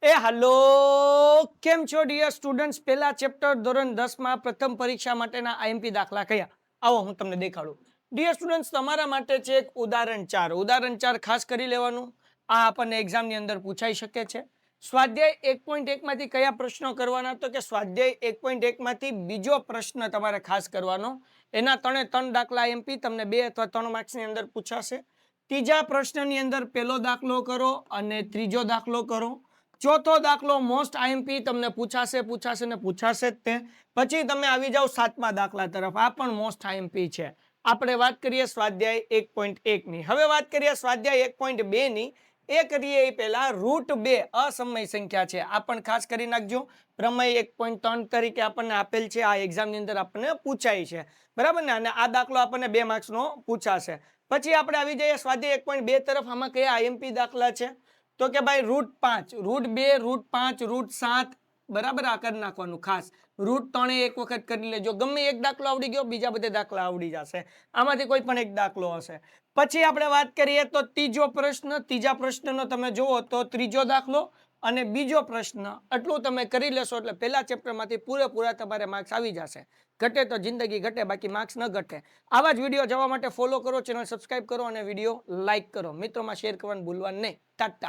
ए hello केम छो dear students पहला chapter धोरण 10 में प्रथम परीक्षा माटेना आईएमपी दाखला कया आवो हूँ तमने देखाडू। डियर स्टूडेंट्स तमारा माटे छे एक उदाहरण 4 खास करी लेवानुं। आ आपने एग्जाम नी अंदर पूछाई शके छे। स्वाध्याय 1.1 मांथी कया प्रश्नो करवाना तो के स्वाध्याय 1.1 मांथी बीजो प्रश्न तमारे खास करवानो। एना तणे 3 दाखला आईएमपी तमने 2 अथवा 3 मार्क्स नी अंदर पूछाशे। तीजा प्रश्न नी अंदर पहेलो दाखलो करो अने त्रीजो दाखलो करो। चौथो दाखलो मोस्ट आईएमपी तमने पूछाशे ने पूछाशे ज ते। पछी तमे आवी जाओ सातमा दाखला तरफ। आ पण मोस्ट आईएमपी छे। आपणे वात करीए स्वाध्याय 1.1 नी। हवे वात करीए स्वाध्याय 1.2 नी। ए करीए ए पहेला रूट 2 असमय संख्या छे। आ पण खास करी नाखजो। प्रमेय 1.3 तरीके आपणे आपेल छे। आ एग्जाम नी अंदर आपणे पूछाय छे बराबर ने। अने आ दाखलो आपणे 2 मार्क्स नो पूछाशे। पछी आपणे आवी जईए स्वाध्याय 1.2 तरफ। आमां कया आईएमपी दाखला छे तो के भाई रूट 5 रूट 2 रूट 5 रूट 7 बराबर आ कर नाखवानुं। खास रूट 3 एक वखत करी लेजो। गमे एक दाखलो आवडी गयो बीजा बधे दाखला आवडी जशे। आमांथी कोई पण एक दाखलो हशे। पछी आपणे वात करीए तो तीजो प्रश्न तीजा प्रश्ननो तमे जोवो तो त्रीजो दाखलो अने बीजो प्रश्न आटलुं तमे करी लेशो એટલે પહેલા ચેપ્ટરમાંથી પૂરેપૂરા તમારે માર્ક્સ આવી જશે। ઘટે તો જિંદગી ઘટે બાકી માર્ક્સ ન ઘટે। આવા જ વિડીયો જોવા માટે ફોલો કરો, ચેનલ સબસ્ક્રાઇબ કરો અને વિડીયો લાઈક કરો। મિત્રોમાં શેર કરવાનું ભૂલવાનું નહીં। ટાટા।